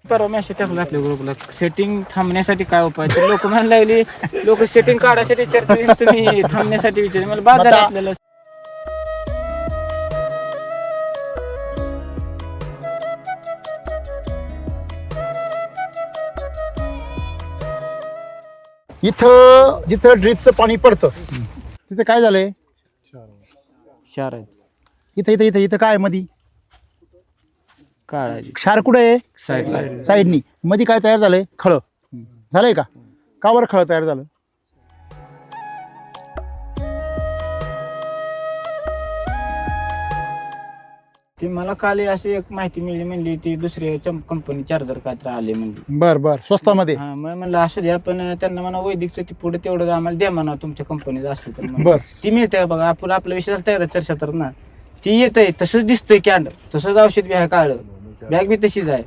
परवा मेसेज टाकला आपल्या ग्रुपला सेटिंग थांबण्यासाठी काय उपाय तर लोक म्हणायला लागली लोक सेटिंग काढायसाठी विचारते तुम्ही थांबण्यासाठी विचारते मला बाजार आता- आपल्याला इथं जिथं ड्रिपचं पाणी पडतं तिथं काय झालंय क्षार आहेत इथं इथं इथं इथं काय मधी काढायची क्षार कुठे आहे साईड साईडनी मध्ये काय तयार झालंय खळं झालंय का बरं खळं तयार झालं ती मला काल अशी एक माहिती मिळली म्हणली ती दुसऱ्या कंपनी चार्जर काय तर आले म्हणली बर स्वस्तामध्ये हा मग म्हणलं असू द्या पण त्यांना म्हणा वैदिकचं ती पुढे तेवढं आम्हाला द्या म्हणा तुमच्या कंपनीचं असलं तर मग. बर ती मिळते बघा आपण आपला विषय तयार चर्चा तर ना ती येतंय तसंच दिसतंय कॅन्ड तसंच औषध बी आहे काढ बॅग बी तशीच आहे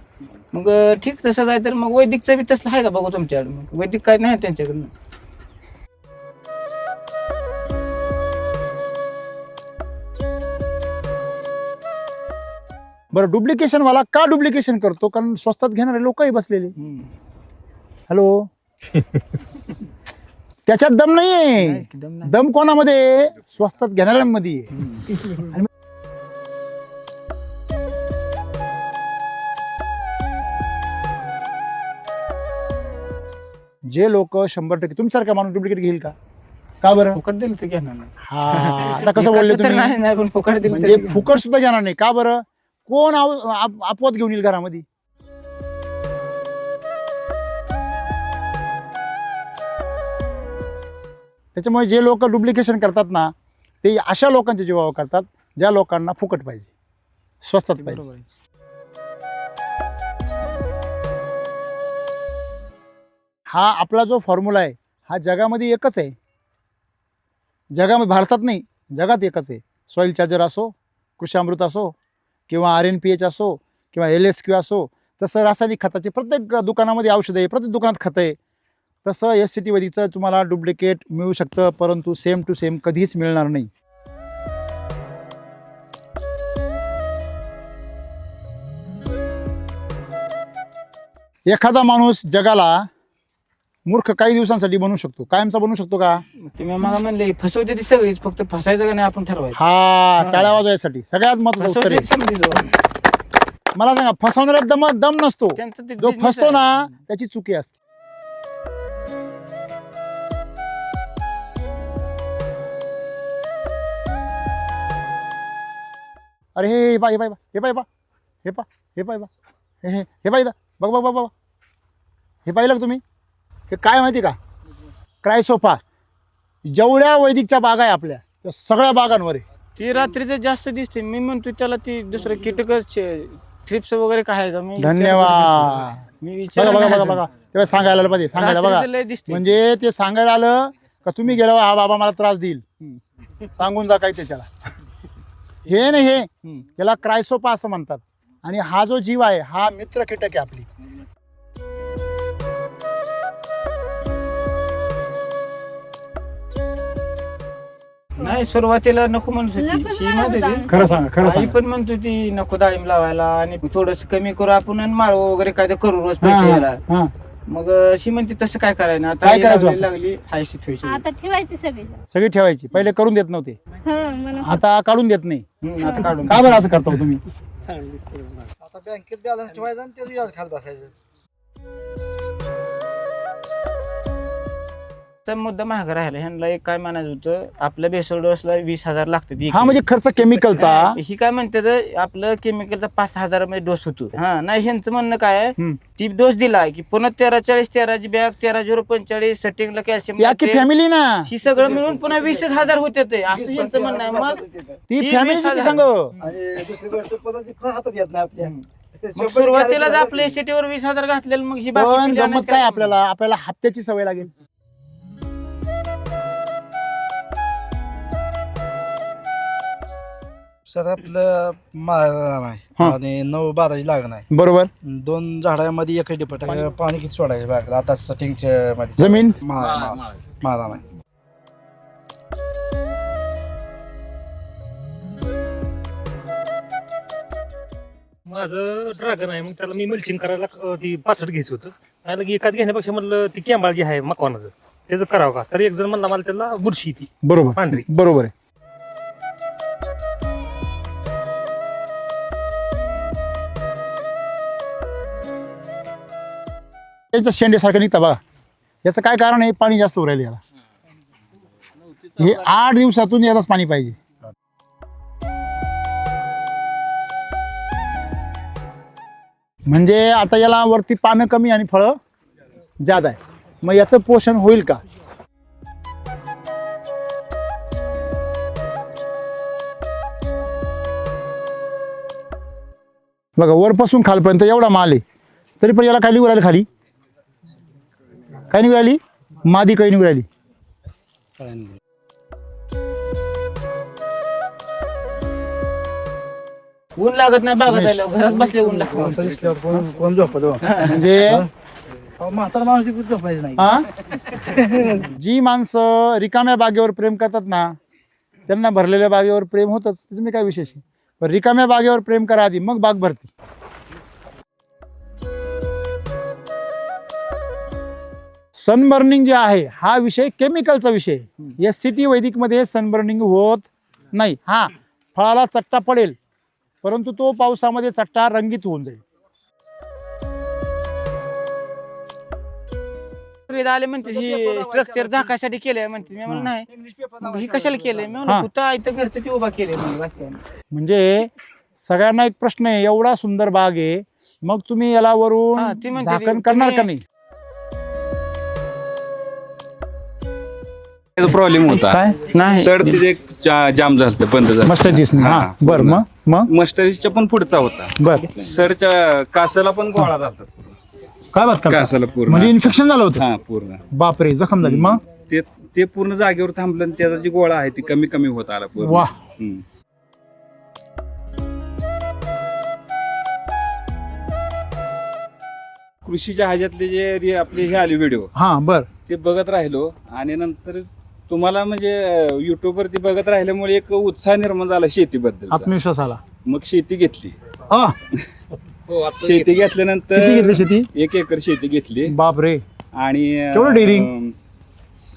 मग ठीक तसंच आहे तर मग वैदिकचं बी तसलं आहे का बघू तुमच्याकडे मग वैदिक काय नाही त्यांच्याकडनं बरं डुप्लिकेशन वाला का डुप्लिकेशन करतो कारण स्वस्तात घेणारे लोकही बसलेले हॅलो त्याच्यात दम नाहीये एकदम नाही. दम कोणामध्ये स्वस्तात घेणाऱ्यांमध्ये आहे. आणि जे लोक 100% तुमच्यासारखा माणूस डुप्लिकेट घेईल का बरं फुकट दिलं तर घेणार नाही हा आता कसं बोलले विकायचं तर तुम्ही नाही पण फुकट दिलं म्हणजे तरी फुकट सुद्धा घेणार नाही का बरं कोण अपवाद घेऊन येईल घरामध्ये त्याच्यामुळे जे लोक डुप्लिकेशन करतात ना ते अशा लोकांचे जीवावर करतात ज्या लोकांना फुकट पाहिजे स्वस्तात पाहिजे बरोबर आहे. हा आपला जो फॉर्म्युला आहे हा जगामध्ये एकच आहे जगामध्ये भारतात नाही जगात एकच आहे सॉईल चार्जर असो कृषी अमृत असो किंवा RNPH असो किंवा LSQ असो तसं रासायनिक खताचे प्रत्येक दुकानामध्ये औषध आहे प्रत्येक दुकानात खतं आहे तसं SCT वैदिकचं तुम्हाला डुप्लिकेट मिळू शकतं परंतु सेम टू सेम कधीच मिळणार नाही एखादा माणूस जगाला मूर्ख काही दिवसांसाठी बनवू शकतो कायमचा बनवू शकतो का तुम्ही मला म्हणले फसवते ती सगळीच फक्त फसायचं का नाही आपण ठरवायचं हा टाळ्या वाजवायसाठी सगळ्यात महत्वाचं उत्तर फसवते आहे समजायचं मला सांगा फसवणाऱ्यात दम नसतो त्यांचं ते जो business फसतो आहे. ना त्याची चुकी असते अरे हे बा हे बा हे बा हे बा हे बा हे बा बघ बघ बघ बघ हे पाहिलं का तुम्ही हे काय माहिती का क्रायसोफा जेवढ्या वैदिकच्या बागा आहे आपल्या त्या सगळ्या बागांवर आहे ती रात्रीचं जास्त दिसते मी म्हणतो त्याला ती दुसरं कीटकच थ्रिप्स वगैरे काय आहे का मी धन्यवाद मी बघा बघा बघा विचार बघा तेव्हा सांगायला आलं पाहिजे सांगायला बघा लय दिसते म्हणजे ते सांगायला आलं का तुम्ही गेल्यावर हा बाबा मला त्रास देईल सांगून जा काय ते त्याला हे नाही हे त्याला क्रायसोपा असं म्हणतात आणि हा जो जीव आहे हा मित्र कीटक आहे आपली नाही सुरुवातीला नको म्हणत होती शी म्हणत होती खरं सांगा खरं आई सांगा पण म्हणत होती नको डाळिंब लावायला आणि थोडस कमी करू आपण आणि माळव वगैरे काय ते करू रोज हा, पैसे यायला हा. मग शी म्हणते तसं काय करायचं आता काय ही करायचं लागली आपण? लागली हाय थोडीशी आता ठेवायची सगळी सगळी ठेवायची पहिले करून देत नव्हते म्हणून आता काढून देत नाही आता काढून का बरं असं करता हो तुम्ही आता बँकेत बॅलन्स ठेवायचा आणि त्याचं व्याज खात बसायचं चा मुद्दा महाग राहिला ह्यांना एक काय म्हणायचं होतं आपल्या बेसोड डोसला 20,000 लागतात हा म्हणजे खर्च केमिकलचा ही काय म्हणतात आपलं केमिकलचा 5,000 मध्ये डोस होतो हा नाही ह्यांचं म्हणणं काय आहे हम्म. ती डोस दिला की पुन्हा 1340 बॅग 13,045 सेटिंगला ती अख्खी कॅल्शियम फॅमिली ना ही सगळं मिळून पुन्हा 20,000 होते ते असं ह्यांचं म्हणणं आहे मग ती ती फॅमिली 20,000. सांग आणि दुसरी गोष्ट पण ती पण हातात येत नाही आपल्या मग सुरुवातीलाच आपल्या एसीटीवर 20,000 घातलेलं मग ही पण बाकी गंमत काय आपल्याला हप्त्याची सवय लागेल सर आपलं माळा नाही हा. आणि 9-12 लागण आहे बरोबर 2 झाडामध्ये एकच डिपट पाणी किती सोडायचं बाग आता सेटिंगच्या मध्ये जमीन माळा नाही माझं ड्रॅगन आहे, मग त्याला मी मल्चिंग करायला ती 65 घ्यायचं होतं. आणि लगे एकात घेण्यापेक्षा म्हणलं ती कॅम्बाळ जी आहे मकवानाचं त्याचं करावं का, तर एक जण म्हणला मला त्याला बुरशी ती बरोबर पांढरी. बरोबर आहे. याचं शेंडेसारखं निघतं बघा. याचं काय कारण आहे? पाणी जास्त उरायला याला. हे 8 दिवसातून यालाच पाणी पाहिजे. म्हणजे आता याला वरती पानं कमी आणि फळं जादा आहे. मग याचं पोषण होईल का? बघा वरपासून खालपर्यंत एवढा माल आहे, तरी पण याला काय निघू राहिली खाली? काय निघू राहिली? मादी काही निघू राहिली. ऊन लागत नाही बागात आल्यावर, घरात बसले ऊन लागत. असं दिसल्यावर कोण कोण झोपत हो? म्हणजे म्हातारा माणूस तिकडे झोपायचं नाही. हा जी माणसं रिकाम्या बागेवर प्रेम करतात ना, त्यांना भरलेल्या बागेवर प्रेम होतच. त्याचं मी काय विशेष आहे? पण रिकाम्या बागेवर प्रेम करा आधी, मग बाग भरती. सनबर्निंग जे आहे हा विषय केमिकलचा विषय. SCT वैदिकमध्ये सनबर्निंग होत नाही. हा फळाला चट्टा पडेल, परंतु तो पावसामध्ये चट्टा रंगीत होऊन जाईल. आले म्हणते ही स्ट्रक्चर झाकासाठी केलंय म्हणते. मी म्हणलं नाही, इंग्लिश पेपर मग ही कशाला केलंय? मी म्हणलं कुठं इथं घरचं ते उभा केलंय म्हणलं बाकी काय नाही. म्हणजे सगळ्यांना एक प्रश्न आहे, एवढा सुंदर बाग आहे, मग तुम्ही याला हा, वरून ती म्हणते झाकण तुम्ही- करणार का नाही? प्रॉब्लेम होता. काय नाही सर तिथे जाम झालं, बंद झालं. मस्टर्डीस हा हा, बर मग मस्टरीच्या पण पुढचा होता. बर सरच्या कासाला पण गोळा झाला. काय बात करता? कासाला पूर्ण म्हणजे इन्फेक्शन झालं होतं? हा पूर्ण बापरे, जखम झाली. मग ते पूर्ण जागेवर थांबलं आणि त्याचा जी गोळा आहे ती कमी कमी होत आला पूर्ण. वाह. हम्म. कृषीच्या ह्याच्यातले जे आपले हे आले व्हिडिओ हा बर ते बघत राहिलो आणि नंतर तुम्हाला म्हणजे युट्यूबवरती बघत राहिल्यामुळे एक उत्साह निर्माण झाला शेतीबद्दल. आत्मविश्वास आला. मग शेती घेतली. आ, शेती किती घेतल्यानंतर घेतली शेती? 1 एकर शेती घेतली बापरे, आणि केवढं डेअरिंग?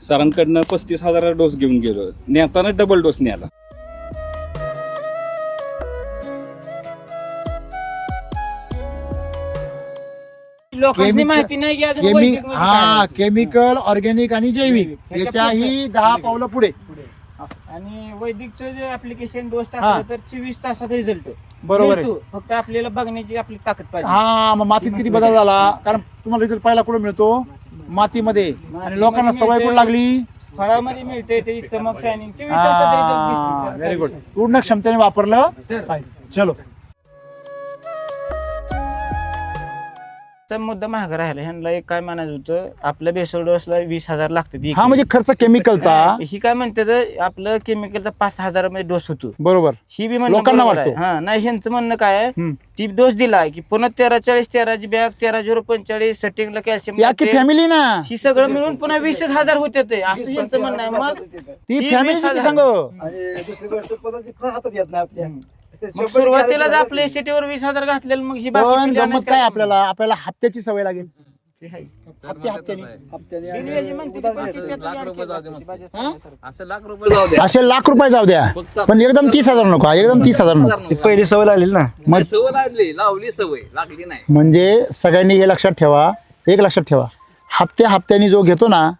सरांकडनं 35,000 डोस घेऊन गेलो. नेताना डबल डोस न्याला. लोकांनी माहिती नाही की अजून वैदिक म्हणजे काय हा आहे. केमिकल, ऑर्गॅनिक आणि जैविक याच्याही 10 पावलं पुढे. आणि वैदिकचं जे ऍप्लिकेशन डोस हा. टाकलं तर 24 तासात रिझल्ट बरोबर आहे. फक्त आपल्याला बघण्याची आपली ताकद पाहिजे. हा मग मातीत किती बदल झाला? कारण तुम्हाला रिझल्ट पहिला कुठे मिळतो? मातीमध्ये. आणि लोकांना सवय कुठे लागली? फळामध्ये मिळते त्याची चमक शायनिंग 24 तासात रिझल्ट दिसते. Very good. पूर्ण क्षमतेने वापरलं पाहिजे. चलो. मुद्दा महाग राहिला. ह्यांना एक काय म्हणायचं होतं, आपल्या बेसोड डोसला 20,000 लागतात. हा म्हणजे खर्च केमिकलचा. ही काय म्हणते तर आपलं केमिकलचा 5,000 मध्ये डोस होतो. बरोबर. ही बी म्हणणं लोकांना बरोबर आहे. वाटतो. हा नाही, ह्यांचं म्हणणं काय आहे, हम्म. ती डोस दिलाय की पुन्हा 1340 बॅग 13,045 सेटिंगला ती अख्खी कॅल्शियम फॅमिली ना. ही सगळं मिळून पुन्हा 20,000 होते ते, असं ह्यांचं म्हणणं आहे. मग ती ती फॅमिली 20,000. सांग. आणि दुसरी गोष्ट परत ती हातात येत नाही आपल्या. मग सुरुवातीलाच आपल्या सिटीवर 20,000 घातलेलं, मग ही पण बाकी गंमत काय आपल्याला हप्त्याची सवय लागेल. ते आहे. हप्त्याने बिलवेजी म्हणते ती बाकी त्यात याड केलं असतं. असे लाख रुपये जाऊ द्या, पण एकदम 30,000 नको. एकदम 30,000 नको. ती पहिली सवय लागलेली ना. मग लावली सवय लागली नाही. म्हणजे सगळ्यांनी हे लक्षात ठेवा, एक लक्षात ठेवा, हप्त्याने जो घेतो ना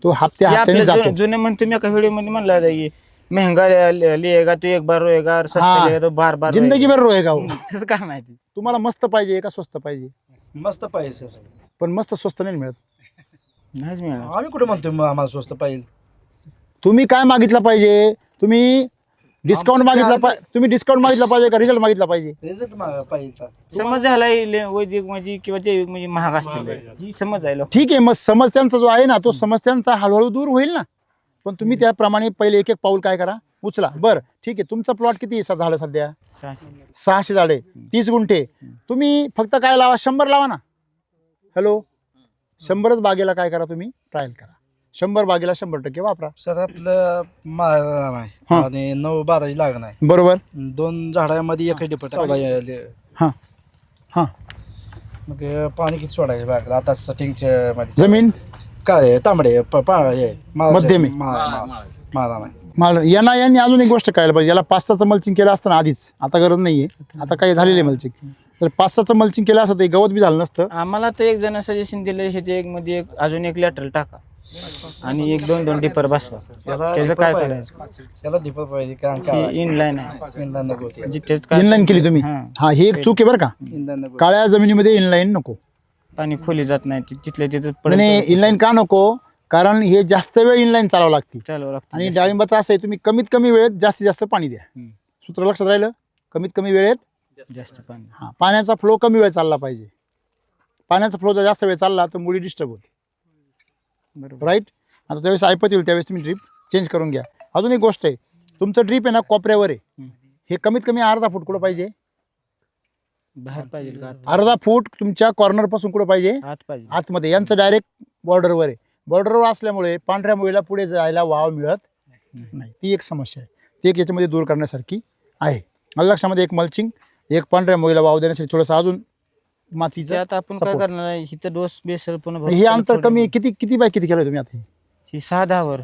तो हे हप्त्याने आपल्या जातो. जुने म्हणतो मी एका व्हिडिओ मध्ये म्हणला होता की महंगा लिहेगा तो एक बार रोएगा और सस्ता हाँ. लिहेगा तो बार बार जिंदगी भर रोएगा हो. तसं काय माहिती. तुम्हाला मस्त पाहिजे का स्वस्त पाहिजे? मस्त पाहिजे सर. पण मस्त स्वस्त नाही मिळत. नाहीच मिळालं. आम्ही कुठे म्हणतोय मग आम्हाला स्वस्त पाहिजे? तुम्ही काय मागितलं पाहिजे? तुम्ही डिस्काउंट मागितला पाहिजे. तुम्ही डिस्काउंट मागितला पाहिजे का रिझल्ट मागितला पाहिजे? रिझल्ट पाहिजे. समज झालाय वैदिक म्हणजे किंवा जैविक म्हणजे महाग असतील ही समज आहे. ठीक आहे, मग समस्यांचा जो आहे ना तो समस्यांचा हळूहळू दूर होईल ना. पण तुम्ही त्याप्रमाणे पहिले एक एक पाऊल काय करा, उचला. बरं ठीक आहे, तुमचा प्लॉट किती झालं सध्या? 600 झाडे, 30 गुंठे. तुम्ही फक्त काय लावा, 100 लावा ना. हॅलो, 100च बागेला काय करा, तुम्ही ट्रायल करा. 100 बागेला 100% वापरा. सर आपलं नाही हा. आणि 9-12 लागण आहे. बरोबर. 2 झाडामध्ये एकच डिपट. हा हां मग पाणी किती सोडायचं बागला आता सेटिंगच्या मध्ये जमीन काय तांबडे हे मध्यम आहे. माझा नाही मला यांनी अजून एक गोष्ट कळायला पाहिजे. याला 5-6चं मल्चिंग केलं असतं ना आधीच, आता गरज नाही आहे, आता काही झालेलं आहे मल्चिंग. तर 5-6चं मल्चिंग केलं असतं ते गवत बी झालं नसतं. आम्हाला तर एक जण सजेशन दिलं ह्याच्या एक मध्ये एक अजून एक लॅटरल टाका आणि एक 2 डिपर बसवा. त्याचं काय करायचं? त्याला डिपर पाहिजे कारण काय इनलाईन आहे इंधन नको ते. जिथेच काय इनलाईन केली तुम्ही. हां. हा हे एक चूक आहे बरं का. इंधन नको काळ्या जमिनीमध्ये इनलाईन नको. पाणी खोली जात नाही तिथल्या तिथं नाही इनलाईन का नको, कारण हे जास्त वेळ इनलाईन चालावं लागते. चालू लागतं. आणि डाळिंबाचं असं आहे, तुम्ही कमीत कमी वेळेत जास्तीत जास्त पाणी द्या. सूत्र लक्षात राहिलं, कमीत कमी वेळेत. जास्त पाणी. हा पाण्याचा फ्लो कमी वेळ चालला पाहिजे. पाण्याचा फ्लो जर जास्त वेळ चालला तर मुळी डिस्टर्ब होते. बरोबर. राईट. आता त्यावेळेस ऐपत येईल त्यावेळेस तुम्ही ड्रीप चेंज करून घ्या. अजून एक गोष्ट आहे, तुमचं ड्रीप आहे ना कोपऱ्यावर आहे, हे कमीत कमी अर्धा फूट कुठं पाहिजे? बाहेर पाहिजे का आत? अर्धा फूट तुमच्या कॉर्नर पासून कुठं पाहिजे? आत पाहिजे. आतमध्ये. यांचं डायरेक्ट बॉर्डरवर आहे. बॉर्डरवर असल्यामुळे पांढऱ्या मुळीला पुढे जायला वाव मिळत नाही. ती एक समस्या आहे, ती एक याच्यामध्ये दूर करण्यासारखी आहे. लक्षामध्ये एक मल्चिंग, एक पांढऱ्या मुळीला वाव देण्यासाठी थोडंसं अजून मातीचं. आता आपण काय support. करणार आहे इथं डोस बेसल पण हे अंतर कमी किती बाय किती केलं तुम्ही आता? ही 6-10 वर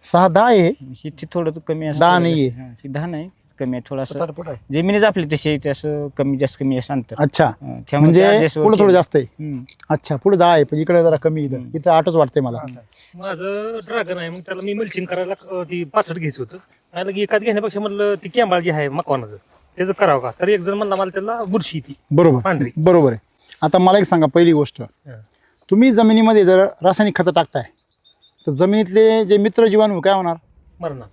6-10 आहे. इथे थोडं कमी असतं. 10 नाहीये. हां, ही 10 नाही कमी आहे थोडासा. 7-8 फूट आहे. जमिनीच आपली तशी आहे, ते असं कमी असं अंतर. अच्छा, त्यामुळे म्हणजे ते adjust पुढे थोडं केलं. जास्त आहे. हम्म. अच्छा पुढे 10 आहे पण इकडे जरा कमी. इथं 8च वाटतंय मला. माझं ड्रॅगन आहे, मग त्याला मी मल्चिंग करायला ती 65 घ्यायचं होतं. आणि एकात घेण्यापेक्षा म्हणलं ती कॅम्बाळ जी आहे मकवानाचं त्याचं करावं का, तर एक जण म्हणला मला त्याला बुरशी ती बरोबर पांढरी. बरोबर आहे. आता मला एक सांगा, पहिली गोष्ट, तुम्ही जमिनीमध्ये जर रासायनिक खतं टाकताय तर जमिनीतले जे मित्र जीवाणू काय होणार? मरणा.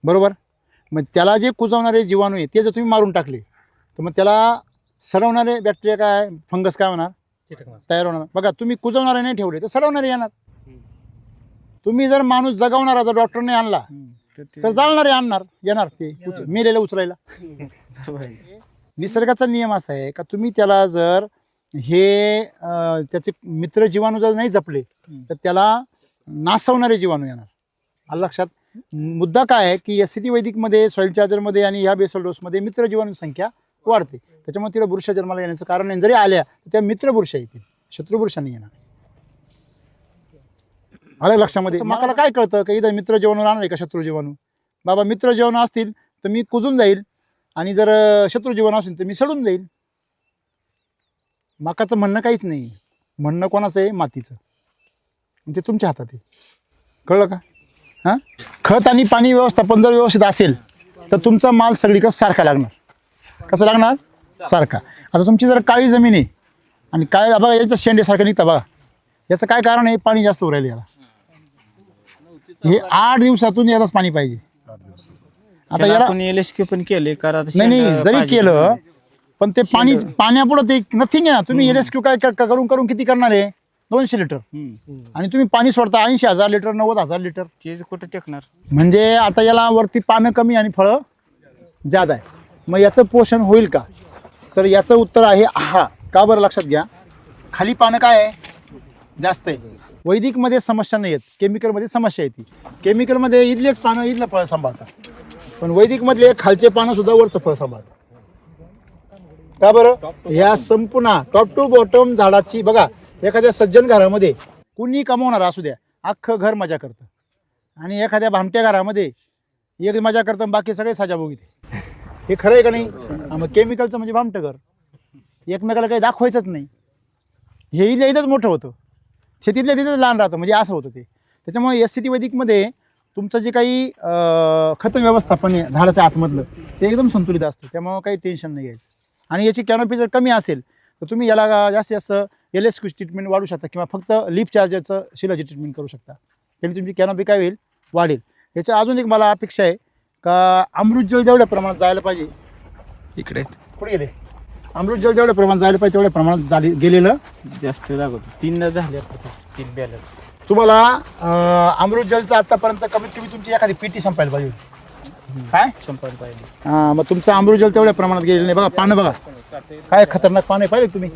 बरोबर. मग त्याला जे कुजवणारे जीवाणू आहे ते जर तुम्ही मारून टाकले तर मग त्याला सडवणारे बॅक्टेरिया काय, फंगस काय होणार? कीटकनाशक. तयार होणार. बघा तुम्ही कुजवणारे नाही ठेवले तर सडवणारे येणार. तुम्ही जर माणूस जगवणारा जर डॉक्टरने आणला तर जाळणारे आणणार येणार, ते मेलेलं उचलायला. बरोबर आहे. निसर्गाचा नियम असा आहे का तुम्ही त्याला जर हे त्याचे मित्र जीवाणू जर नाही जपले तर त्याला नासवणारे जीवाणू येणार. आलं लक्षात. मुद्दा काय आहे की एस सी टी वैदिकमध्ये, सॉईल चार्जरमध्ये आणि या बेसल डोसमध्ये मित्र जीवाणू संख्या वाढते. त्याच्यामुळे तिला बुरशा जन्माला येण्याचं कारण नाही. जरी आल्या तर त्या मित्र बुरशा येतील, शत्रुबुरशा नाही येणार. आलं लक्षामध्ये. मला काय कळतं की इथं मित्र जीवाणू राहणार आहे का शत्रू जीवाणू? बाबा मित्र जीवाणू असतील तर मी कुजून जाईल आणि जर शत्रू जीवाणू असतील तर मी सडून जाईल. माकाचं म्हणणं काहीच नाही. म्हणणं कोणाचं आहे? मातीचं. ते तुमच्या हातात आहे. कळलं का? हां, खत आणि पाणी व्यवस्थापन जर व्यवस्थित असेल तर तुमचा माल सगळीकडे सारखा लागणार. कसं लागणार? सारखा. आता तुमची जर काळी जमीन आहे आणि काय बघा याचं शेंडेसारखं निघतं बघा, याचं काय कारण आहे? पाणी जास्त उरायला याला. हे 8 दिवसातून यालाच पाणी पाहिजे. आता याला आपण LSQ पण केले कारण नाही जरी केलं पण ते पाणी पाण्यापुढं ते नथिंग आहे ना. तुम्ही LSQ काय करून किती करणार आहे? 200 लिटर. आणि तुम्ही पाणी सोडता 80,000 लिटर 90,000 लिटर. ते कुठं टेकणार? म्हणजे आता याला वरती पानं कमी आणि फळं जादा आहे. मग याचं पोषण होईल का? तर याचं उत्तर आहे हा. का बरं? लक्षात घ्या, खाली पानं काय आहे? जास्त आहे. वैदिकमध्ये समस्या नाही आहेत, केमिकलमध्ये समस्या येते. केमिकलमध्ये इथलेच पानं इथलं फळ सांभाळतात, पण वैदिकमधले खालचे पानं सुद्धा वरचं फळ सांभाळतात. का बरं? ह्या संपूर्ण टॉप टू बॉटम झाडाची बघा, एखाद्या सज्जन घरामध्ये कुणी कमवणार असू द्या, अख्खं घर मजा करतं. आणि एखाद्या भामट्या घरामध्ये एक मजा करतं, बाकी सगळे साजाभोगीते. हे खरं आहे का नाही? मग केमिकलचं म्हणजे भामटं घर, एकमेकाला काही दाखवायचंच नाही. हे इथंच मोठं होतं, शेतीतल्या तिथंच लहान राहतं, म्हणजे असं होतं ते. त्याच्यामुळे एस सी टी वैदिकमध्ये तुमचं जे काही खत व्यवस्थापन आहे झाडाच्या आतमधलं ते एकदम संतुलित असतं. त्यामुळं काही टेन्शन नाही घ्यायचं. आणि याची कॅनोपी जर कमी असेल तर तुम्ही याला जास्तीत जास्त LSQ ट्रीटमेंट वाढू शकता किंवा फक्त लीफ चार्जरचं शिलाची ट्रीटमेंट करू शकता. त्याने तुमची कॅनोपी काय होईल? वाढेल. याच्या अजून एक मला अपेक्षा आहे का अमृत जल जेवढ्या प्रमाणात जायला पाहिजे, इकडे कुठे गेले? अमृत जल जेवढ्या प्रमाणात जायला पाहिजे तेवढ्या प्रमाणात गेलेलं जास्त लागत. 3 झाले 3 बॅलन्स. तुम्हाला अमृत जलचं आतापर्यंत कमीत कमी तुमची एखादी पेटी संपायला पाहिजे. काय संपायला पाहिजे. मग तुमचं अमृत जल तेवढ्या प्रमाणात गेलेलं नाही. बघा पानं बघा, काय खतरनाक पानं आहे पाहिले तुम्ही.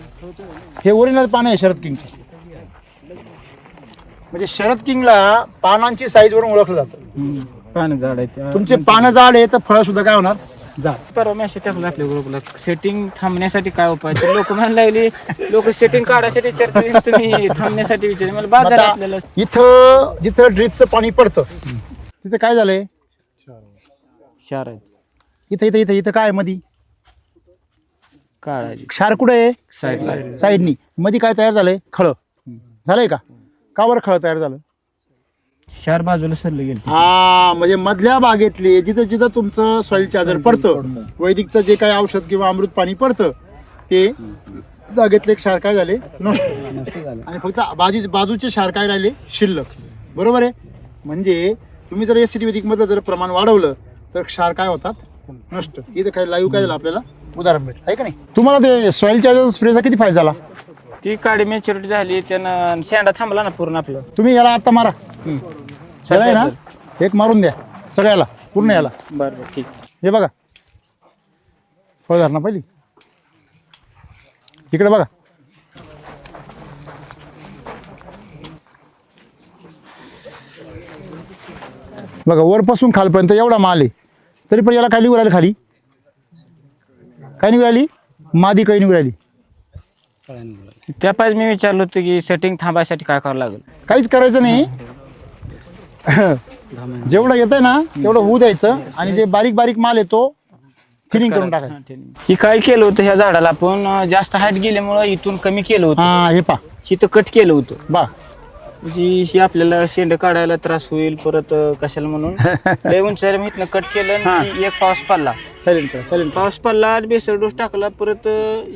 हे ओरिजिनल पानं आहे शरद किंगचे. म्हणजे शरद किंगला पानांची साईज वरून ओळखलं जातं. पानं झाड आहे तुमचे पानं जाड आहे तर फळं सुद्धा काय होणार? जा. परवा मेसेज टाकला आपल्या ग्रुपला सेटिंग थांबण्यासाठी काय उपाय तर लोक म्हणायला लागले लोक सेटिंग काढायसाठी विचारतात तुम्ही थांबण्यासाठी विचार मला बाद झालं आता आपल्याला इथं जिथं ड्रिपचं पाणी पडतं तिथं काय झालंय क्षार आहे इथं इथं इथं इथं काय मधी काढायची क्षार कुठे आहे साईडला साईडनी मध्ये काय तयार झालंय खळ झालंय का बरं खळ तयार झालं क्षार बाजूला सरले गेले हा म्हणजे मधल्या बागेतले जिथं जिथं तुमचं सॉइल चार्जर पडतं वैदिकचं जे काही औषध किंवा अमृत पाणी पडतं ते जागेतले क्षार काय झाले नष्ट आणि फक्त बाजूचे क्षार काय राहिले शिल्लक बरोबर आहे म्हणजे तुम्ही जर एससीटी वैदिक मध्ये जर प्रमाण वाढवलं तर क्षार काय होतात नष्ट इथं काय लाईव्ह काय झालं आपल्याला उदाहरण भेट आहे का नाही तुम्हाला ते सॉइल चार्जर स्प्रेचा किती फायदा झाला ती काडी मॅच्युरिटी झाली त्यानं शेंडा थांबला ना पूर्ण आपलं तुम्ही याला आता मारा त्याला आहे ना एक मारून द्या सगळ्याला पूर्ण याला बरं ठीक हे बघा फळधारणा पहिली इकडे बघा बघा वरपासून खालपर्यंत एवढा माल आहे तरी पण याला काय निघू राहिली खाली काय निघू राहिली मादी काही निघू राहिली त्या पाहिजे मी विचारलं होतं की सेटिंग थांबायसाठी काय करावं लागेल काहीच करायचं नाही जेवढं येतंय ना तेवढं होऊ द्यायचं आणि जे बारीक बारीक माल येतो थिनिंग करून टाकायचं ही काय केलं होतं ह्या झाडाला आपण जास्त हाईट गेल्यामुळं इथून कमी केलं होतं हा हे पा हिथं कट केलं होतं बा ही आपल्याला शेंड काढायला त्रास होईल परत कशाला म्हणून लय उंचायला इथनं कट केलं आणि एक पाऊस पडला सायलेंट करा सायलेंट पाऊस पडला आणि बेसर डोस टाकला परत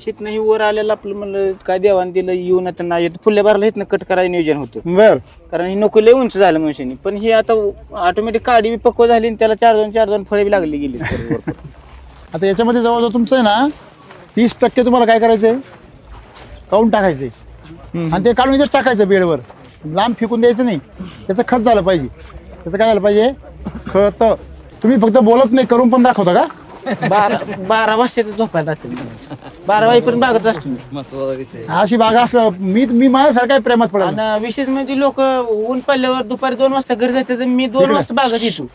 हिथनं ही वर आलेलं आपलं म्हणलं काय देवान दिलं येऊन आता नाही येत फुल्या भरला हिथनं कट करायचं नियोजन होतं बर कारण ही नको लय उंच झालं मनुष्यानी पण ही आता ऑटोमॅटिक काडी बी पक्व झाली आणि त्याला चार दोन फळे बी लागली गेली आता याच्यामध्ये जवळजवळ तुमचं आहे ना 30% तुम्हाला काय करायचंय काढून टाकायचंय आणि ते काढून इथेच टाकायचं बेडवर लांब फेकून द्यायचं नाही त्याचं खत झालं पाहिजे त्याचं काय झालं पाहिजे खत तुम्ही फक्त बोलत नाही करून पण दाखवता का 12 वाजता झोपायला राहते 12 वाजेपर्यंत बागत असतो मी. महत्वाचा विषय अशी बागा असलं मी माझ्यासारखं काय प्रेमात पडाल आणि विशेष म्हणजे लोक ऊन पडल्यावर दुपारी 2 वाजता घरी जाते तर मी 2 वाजता बागत येतो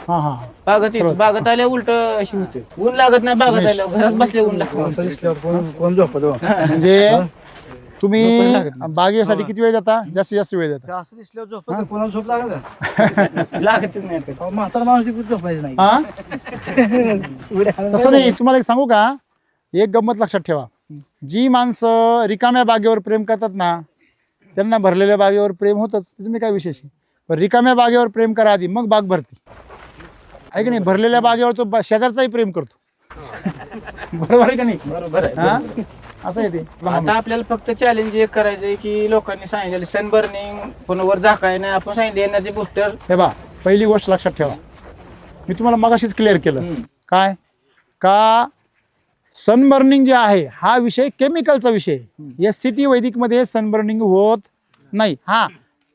हा हा बागत येतो बागत आल्या उलट अशी होते ऊन लागत नाही बागत आल्यावर घरात बसले ऊन लागतं असं दिसल्यावर कोण झोपत हो? म्हणजे तुम्ही बागेसाठी किती वेळ देता जास्तीत जास्त वेळ देता असं दिसल्यावर झोपत कोणाला झोप लागेल का लागतच नाही आता. अहो, म्हातारा माणूस तिकडे झोपायचं नाही हा उड्या हाणून तसं नाही तुम्हाला एक सांगू का एक गंमत लक्षात ठेवा जी माणसं रिकाम्या बागेवर प्रेम करतात ना त्यांना भरलेल्या बागेवर प्रेम होतच त्याचं मी काय विशेष आहे पण रिकाम्या बागेवर प्रेम करा आधी मग बाग भरती आहे की नाही भरलेल्या बागेवर तो शेजारचाही प्रेम करतो बरोबर आहे का नाही बरोबर आहे हा असं आहे ते आता आपल्याला फक्त चॅलेंज एक करायचंय की लोकांनी सांगितलं सन बर्निंग फोनवर झाकाय नाही आपण सांगितलं एनर्जी बुस्टर हे बा पहिली गोष्ट लक्षात ठेवा मी तुम्हाला मगाशीच क्लिअर केलं काय का सनबर्निंग जे आहे हा विषय केमिकलचा विषय SCT वैदिकमध्ये सनबर्निंग होत नाही हा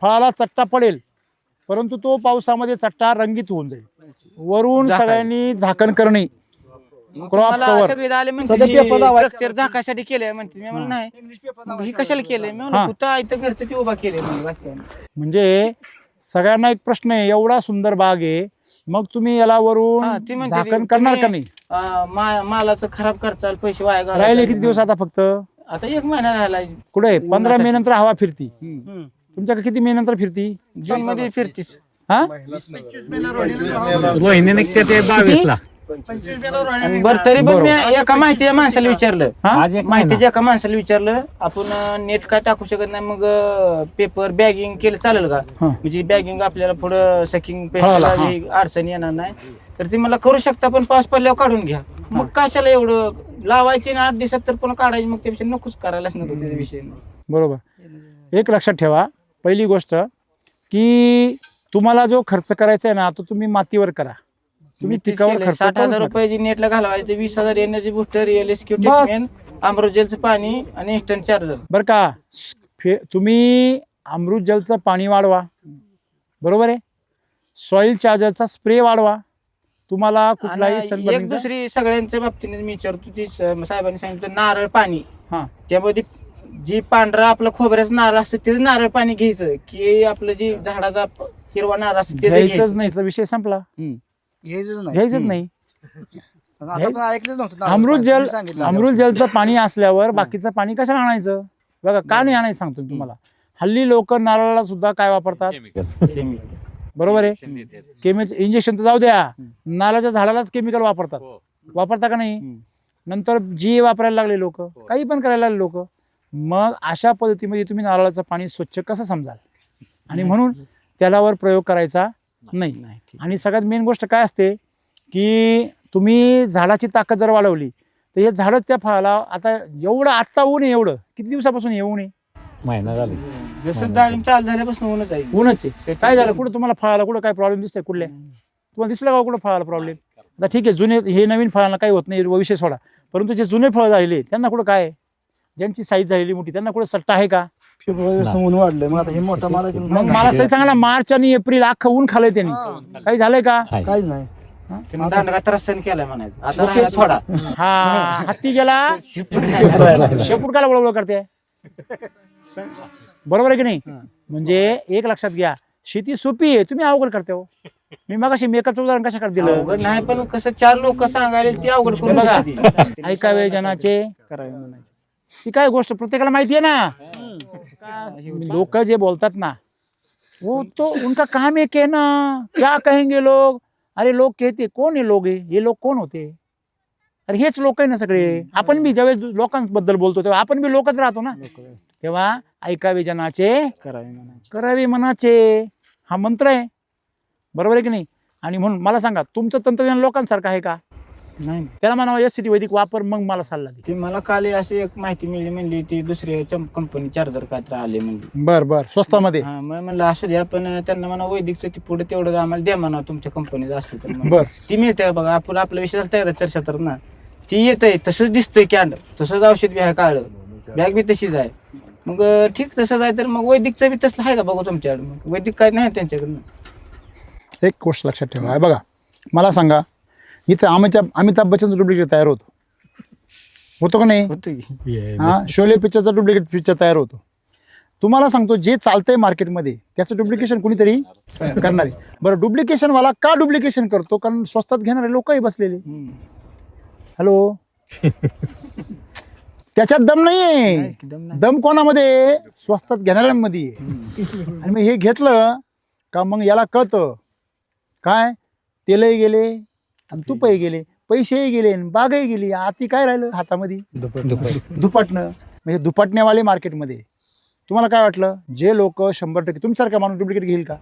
फळाला चट्टा पडेल परंतु तो पावसामध्ये चट्टा रंगीत होऊन जाईल वरून सगळ्यांनी झाकण करणे क्रॉप कव्हर सगळे आले सध्या पेपर लावायचं. स्ट्रक्चर झाकासाठी केलंय म्हणते मी म्हणलं नाही इंग्लिश पेपर मग ही कशाला केलंय मी हा. म्हणलं कुठं इथं घरचं ती उभा केलंय म्हणलं बाकी काय नाही. म्हणजे सगळ्यांना एक प्रश्न आहे एवढा सुंदर बाग आहे मग तुम्ही याला हा, ती वरून म्हणते झाकण ती करणार का तुम्ही, नाही मालाचं खराब करचाल पैसे वाया घालायचे. राहिले किती दिवस आता फक्त आता 1 महिना राहिला कुठे 15 मे नंतर हवा फिरती हम्म. तुमच्याकडे किती मे नंतर फिरती जून मध्ये फिरतीस हा रोहिणी निघते ते 22 आणि बरं तरी पण मी एका माहितीच्या माणसाला विचारलं हा? माहितीच्या एका माणसाला विचारलं आपण नेट काय टाकू शकत नाही मग पेपर बॅगिंग केलं चालेल का हा. म्हणजे बॅगिंग आपल्याला पुढं सकिंग फळाला, हा. अडचण येणार नाही तर ती मला करू शकता पण पाऊस पडल्यावर काढून घ्या मग कशाला एवढं लावायची ना 8 दिवसात तर पुन्हा काढायची मग त्यापेक्षा नकोच करायलाच नको त्या विषय बरोबर एक लक्षात ठेवा पहिली गोष्ट की तुम्हाला जो खर्च करायचा आहे ना तो तुम्ही मातीवर करा तुम्ही पिकावर खर्च 60,000 करूच नका. रुपये नेटला घालवायचे 20,000 एनर्जी बुस्टर रिअल बस. अमृतजेलचं पाणी आणि इन्स्टंट चार्जर बरं का तुम्ही अमृत जलचं पाणी वाढवा बरोबर आहे सॉइल चार्जरचा स्प्रे वाढवा तुम्हाला कुठलाही आणि एक सनबर्निंगचा दुसरी सगळ्यांच्या बाबतीने मी विचारतो ती साहेबांनी सांगितलं नारळ पाणी हा त्यामध्ये जी पांढरा आपलं खोबऱ्याचं नारळ असतं तेच नारळ पाणी घ्यायचं की आपलं जी झाडाचा हिरवा नारळ असतं ते घ्यायचंच नाही विषय संपला घ्यायचंच नाही घ्यायचंच नाही आता पण ऐकलंच नव्हतं अमृत जलचं पाणी असल्यावर बाकीचं पाणी कशाला आणायचं? बघा का नाही आणायचं सांगतो मी तुम्हाला. हल्ली लोक नारळाला सुद्धा काय वापरतात? बरोबर आहे. केमिकल इंजेक्शन तर जाऊ द्या, नारळाच्या झाडालाच केमिकल वापरतात. वापरता का नाही? नंतर जी वापरायला लागले लोक, काही पण करायला लागले लोक. मग अशा पद्धतीमध्ये तुम्ही नारळाचं पाणी स्वच्छ कसं समजाल? आणि म्हणून त्यालावर प्रयोग करायचा नाही. आणि सगळ्यात मेन गोष्ट काय असते की तुम्ही झाडाची ताकद जर वाढवली तर हे झाडच त्या फळाला, आता एवढं आत्ता ऊन आहे, एवढं किती दिवसापासून येऊ नये, महिना झाला. जसं डाळिंब चालू झाल्यापासून ऊनच आहे. ऊनच आहे. काय झालं? कुठं तुम्हाला फळाला कुठं काय प्रॉब्लेम दिसतोय? कुठल्या तुम्हाला दिसलं का कुठं फळाला प्रॉब्लेम? आता ठीक आहे, जुने हे नवीन फळांना काही होत नाही, विषय सोडा. परंतु जे जुने फळ झालेले त्यांना कुठं काय, ज्यांची साईज झालेली मोठी त्यांना कुठं सट्टा आहे का? फेब्रुवारी ऊन वाढलंय, मग आता हे मोठा माल मग मला तरी चांगला मार्च आणि एप्रिल अख्खं ऊन खाल्लंय त्यांनी. काही झालंय का? काहीच नाही. त्यांनी दांडगा त्रास सहन केलाय म्हणायचं. आता राहिला थोडा. हा, हत्ती गेला शेपूट काला वळवळ करते. बरोबर आहे की नाही? म्हणजे एक लक्षात घ्या, शेती सोपी आहे, तुम्ही अवघड करते हो. मी मगाशी मेकअपचं उदाहरण कशाकडे दिलं? अवघड नाही, पण कसं 4 लोक सांगायला ती अवघड हे करून बघा, घेतात. ऐकावे जनाचे करावे म्हणायचं. ती काय गोष्ट प्रत्येकाला माहिती आहे ना. लोक जे बोलतात ना, वो तो उनका काम एक है ना, क्या कहेंगे लोग. अरे लोग कहते कौन है लोग, हे लोक कोण होते? अरे हेच लोक आहे ना सगळे. आपण बी ज्यावेळेस लोकांबद्दल बोलतो तेव्हा आपण बी लोकच राहतो ना. तेव्हा ऐकावे जनाचे करावे म्हणायचं. करावे मनाचे, हा मंत्र आहे. बरोबर आहे की नाही? आणि म्हणून मला सांगा, तुमचं तंत्रज्ञान लोकांसारखं आहे का? नाही, त्याला म्हणावं SCT वैदिक वापर, मग मला सल्ला दे. ती मला काल अशी एक माहिती मिळली, म्हणली ती दुसरी कंपनी चार्जर काय तर आले म्हणली. बर बर, स्वस्तामध्ये. हा, मग म्हणलं असू द्या, पण त्यांना म्हणा वैदिकचं ती पुढे तेवढं आम्हाला द्या म्हणा तुमच्या कंपनीत असली तर. मग बर, ती मिळते बघा. आपण आपला विषय तयार चर्चा तर ना, ती येतंय तसंच दिसतंय कॅन्ड, तसंच औषध बी आहे, काढ बॅग बी तशीच आहे. मग ठीक तसंच आहे तर मग वैदिकचं बी तसलं आहे का बघा तुमच्याकडे? मग वैदिक काय नाही त्यांच्याकडनं. एक गोष्ट लक्षात ठेवा. आहे बघा, मला सांगा, इथं अमिताभ बच्चनचं डुप्लिकेट तयार होतो का नाही? होतं की. हा, शोले पिक्चरचा डुप्लिकेट पिक्चर तयार होतो. तुम्हाला सांगतो, जे चालतंय मार्केटमध्ये त्याचं डुप्लिकेशन कुणीतरी करणार आहे. बरं, डुप्लिकेशनवाला का डुप्लिकेशन करतो? कारण स्वस्तात घेणारे लोकही बसलेले. हॅलो, त्याच्यात दम नाहीये. एकदम नाही. दम कोणामध्ये? स्वस्तात घेणाऱ्यांमध्ये आहे. आणि मग हे घेतलं का मग याला कळतं काय, तेलही गेले आणि तुपही गेले, पैसेही गेले आणि बागही गेली, आती काय राहिलं हातामध्ये? दुपटणं. म्हणजे दुपटण्यावाले मार्केटमध्ये. तुम्हाला काय वाटलं, जे लोक 100% तुमच्यासारखा माणूस डुप्लिकेट घेईल का?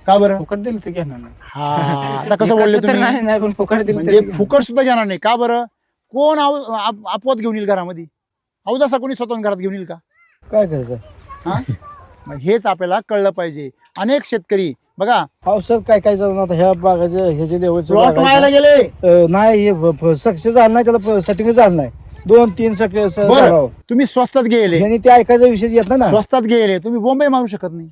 का बरं? फुकट दिलं तर घेणार नाही. हा, आता कसं बोलले एकाचं तर तुम्ही? नाही, पण फुकट दिलं म्हणजे तर फुकट सुद्धा घेणार नाही. का बरं? कोण आपवत घेऊन येईल घरामध्ये? अवदासा कोणी स्वतः घरात घेऊन येईल का? काय करायचं? हा, मग हेच आपल्याला कळलं पाहिजे. अनेक शेतकरी बघा, पावसात काय काय झालं ना, आता ह्या बागाचे हे जे प्लॉट मारायला गेले. नाही, हे सक्सेस झालं नाही, त्याला सेटिंग झालं नाही. 2-3 सक्सेस बरं, तुम्ही स्वस्तात गेले, ह्यांनी ते ऐकायचा विषय येत नाही ना. स्वस्तात गेले, तुम्ही बॉम्बे मारू शकत नाही.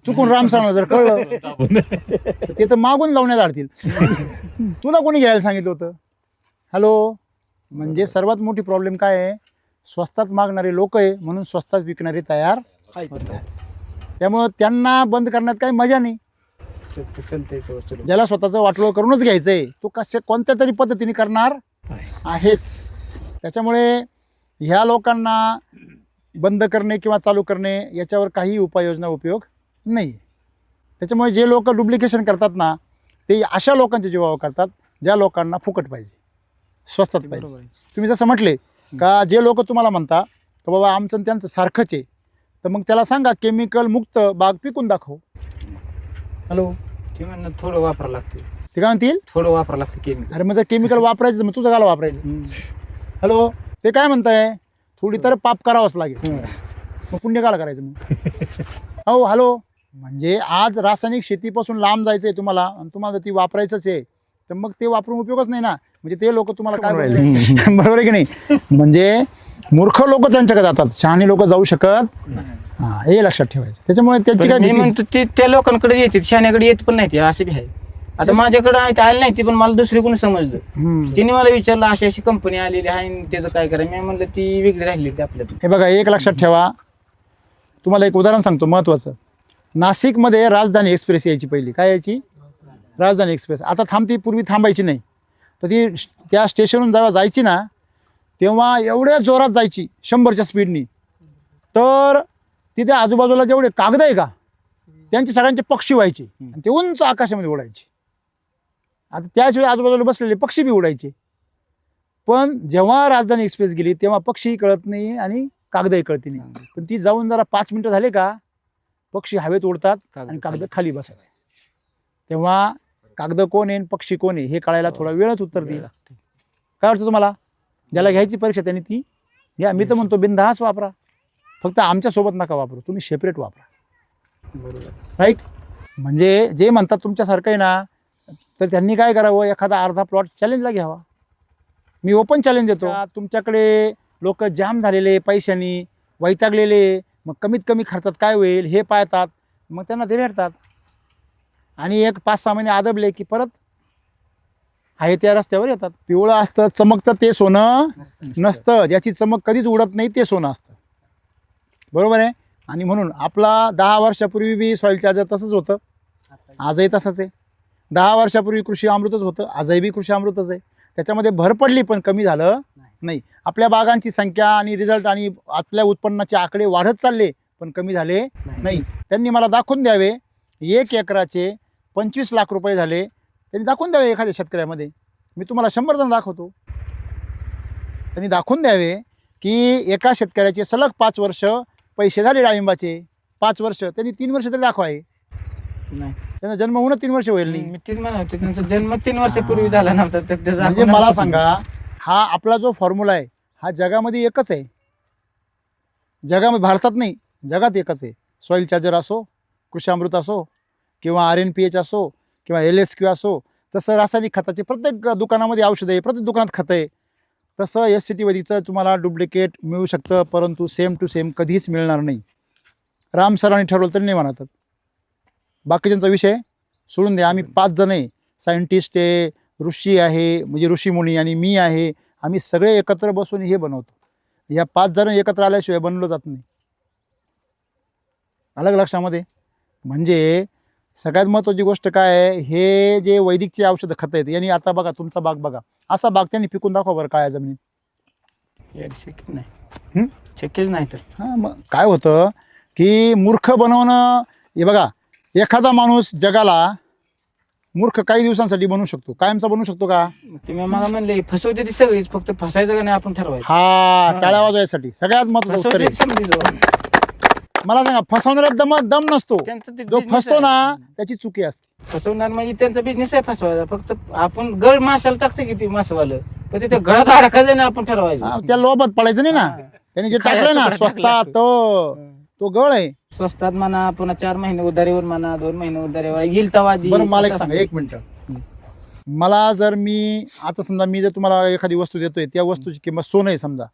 चुकून रामसाला जर कळलं तर ते तर मागून लावण्यात आडतील. तुला कोणी घ्यायला सांगितलं होतं? हॅलो, म्हणजे सर्वात मोठी प्रॉब्लेम काय आहे? स्वस्तात मागणारे लोक आहे, म्हणून स्वस्तात विकणारे तयार आहेत. त्यामुळं त्यांना बंद करण्यात काही मजा नाही. चालतंय ते वस्तू. ज्याला स्वतःचं वाटोळं करूनच घ्यायचंय तो कोणत्या तरी पद्धतीने करणार आहेच. त्याच्यामुळे ह्या लोकांना बंद करणे किंवा चालू करणे याच्यावर काही उपाययोजना उपयोग नाही. त्याच्यामुळे जे लोक डुप्लिकेशन करतात ना, ते अशा लोकांच्या जीवावर करतात ज्या लोकांना फुकट पाहिजे, स्वस्तात पाहिजे. तुम्ही जसं म्हटले का, जे लोक तुम्हाला म्हणता का बाबा आमचं त्यांचं सारखंच आहे, तर मग त्याला सांगा केमिकल मुक्त बाग पिकून दाखव. हॅलो, ते म्हणणं थोडं वापरावं लागतं. ते काय म्हणतील? थोडं वापरावं लागतं केमिकल. अरे मग केमिकल वापरायचं, मग तुझं गाला वापरायचं. हॅलो, ते काय म्हणताय? थोडी तर पाप करावंच लागेल, मग पुण्य काला करायचं मग? हो, हॅलो, म्हणजे आज रासायनिक शेतीपासून लांब जायचंय तुम्हाला, आणि तुम्हाला ती वापरायचंच आहे, तर मग ते वापरून उपयोगच नाही ना. म्हणजे ते लोक तुम्हाला काय बोलले? बरोबर आहे की नाही? म्हणजे मूर्ख लोक त्यांच्याकडे जातात, शहाणे लोक जाऊ शकत. हा, हे लक्षात ठेवायचं. त्याच्यामुळे त्यांची काय मी भीती? म्हणतो ते त्या लोकांकडे येते, शाण्याकडे येत पण नाही ते, असे बी आहे. आता माझ्याकडे आहे ते आले नाही, ते पण मला दुसरी कोणी समजलं. तिने मला विचारलं अशी अशी कंपनी आलेली आहे आणि त्याचं काय करायचं. मी म्हणलं ती वेगळी राहिली ती आपल्यात. हे बघा, एक लक्षात ठेवा. तुम्हाला एक उदाहरण सांगतो महत्त्वाचं. नाशिकमध्ये राजधानी एक्सप्रेस यायची पहिली. काय यायची? राजधानी एक्सप्रेस. आता थांबती, पूर्वी थांबायची नाही. तर ती त्या स्टेशनहून जेव्हा जायची ना तेव्हा एवढ्या जोरात जायची 100च्या स्पीडनी, तर तिथे आजूबाजूला जेवढे कागद आहे का त्यांचे सगळ्यांचे पक्षी व्हायचे आणि ते उंच आकाशामध्ये उडायचे. आता त्याशिवाय आजूबाजूला बसलेले पक्षी बी उडायचे. पण जेव्हा राजधानी एक्सप्रेस गेली तेव्हा पक्षीही कळत नाही आणि कागदही कळते नाही. पण ती जाऊन जरा 5 मिनिटं झाले का पक्षी हवेत उडतात आणि कागद खाली बसतात. तेव्हा कागद कोण आहे पक्षी कोण आहे हे कळायला थोडा वेळच उत्तर देईल. काय वाटतं तुम्हाला? ज्याला घ्यायची परीक्षा त्यांनी ती घ्या. मी तर म्हणतो बिनधास्त वापरा, फक्त आमच्यासोबत नका वापरू, तुम्ही सेपरेट वापरा. बरोबर. राईट. म्हणजे जे म्हणतात तुमच्यासारखं आहे ना, तर त्यांनी काय करावं, एखादा अर्धा प्लॉट चॅलेंजला घ्यावा. मी ओपन चॅलेंज देतो. तुमच्याकडे लोक जाम झालेले पैशानी वैतागलेले, मग कमीत कमी खर्चात काय होईल हे पाहतात, मग त्यांना ते भेटतात. आणि एक 5-6 महिने आदबले की परत आहे त्या रस्त्यावर येतात. पिवळं असतं चमकतं ते सोनं नसतं, ज्याची चमक कधीच उडत नाही ते सोनं असतं. बरोबर आहे. आणि म्हणून आपला 10 वर्षापूर्वी बी सॉईल चार्जर तसंच होतं, आजही तसंच आहे. 10 वर्षापूर्वी कृषी अमृतच होतं, आजही बी कृषी अमृतच आहे. त्याच्यामध्ये भर पडली पण कमी झालं नाही. आपल्या बागांची संख्या आणि रिझल्ट आणि आपल्या उत्पन्नाचे आकडे वाढत चालले पण कमी झाले नाही. त्यांनी मला दाखवून द्यावे 1 एकराचे 25 लाख रुपये झाले, त्यांनी दाखवून द्यावे एखाद्या शेतकऱ्यामध्ये. मी तुम्हाला 100 जण दाखवतो. त्यांनी दाखवून द्यावे की एका शेतकऱ्याचे सलग 5 वर्ष पैसे झाले डाळिंबाचे. 5 वर्ष त्यांनी 3 वर्ष तरी दाखवाय. नाही, त्यांचा जन्म होऊन 3 वर्ष होईल नाही. मी तेच म्हणत होते, त्यांचा जन्म 3 वर्षापूर्वी झाला नव्हता. तर त्याचा म्हणजे आपण- मला सांगा, हा आपला जो फॉर्म्युला आहे हा जगामध्ये एकच आहे. जगामध्ये, भारतात नाही, जगात एकच आहे. सॉईल चार्जर असो, कृषी अमृत असो किंवा RNPH असो किंवा LSQ असो. तसं रासायनिक खताचे प्रत्येक दुकानामध्ये औषध आहे, प्रत्येक दुकानात खतं आहे. तसं SCT वैदिकचं तुम्हाला डुप्लिकेट मिळू शकतं, परंतु सेम टू सेम कधीच मिळणार नाही. राम सरांनी ठरवलं तरी नाही म्हणतात. बाकीच्यांचा विषय सोडून द्या. आम्ही 5 जण आहे, सायंटिस्ट आहे, ऋषी आहे म्हणजे ऋषीमुनी आणि मी आहे. आम्ही सगळे एकत्र बसून हे बनवतो. या 5 जण एकत्र आल्याशिवाय बनवलं जात नाही. अलग लक्षामध्ये. म्हणजे सगळ्यात महत्त्वाची गोष्ट काय आहे, हे जे वैदिकचे औषधं खतं आहेत यांनी, आता बघा तुमचा बाग बघा, असा बाग त्यांनी पिकून दाखवा बरं काळ्या जमिनीत. शक्य नाही, शक्यच नाही. तर हां, मग काय होतं की मूर्ख बनवणं. हे बघा, एखादा माणूस जगाला मूर्ख काही दिवसांसाठी बनवू शकतो, कायमचा बनवू शकतो का? तुम्ही मला म्हणले फसवते ती सगळीच, फक्त फसायचं का नाही आपण ठरवायचं. हा, टाळ्या वाजवायसाठी सगळ्यात महत्त्वाचं उत्तर फसवते आहे. समजायचं. मला सांगा, फसवणाऱ्यात दम नसतो, त्यांचं ते जो business फसतो आहे. ना त्याची चुकी असते. फसवणार म्हणजे त्यांचा बिझनेस आहे फसवायचा. फक्त आपण गळ माशाला टाकतो किती मासवालं, पण तिथे गळात अडकायचं नाही आपण ठरवायचं. हा, त्या लोभात पडायचं नाही ना. त्यांनी जे टाकलंय ना स्वस्तात, तो गळ आहे. स्वस्तात म्हणा, पुन्हा 4 महिने उधारीवर म्हणा, 2 महिने उधारीवर येईल तवा देईल. बरं मला एक सांगा, 1 मिनिट. मला जर मी आता समजा मी जर तुम्हाला एखादी वस्तू देतोय, त्या वस्तूची किंमत सोनं आहे समजा,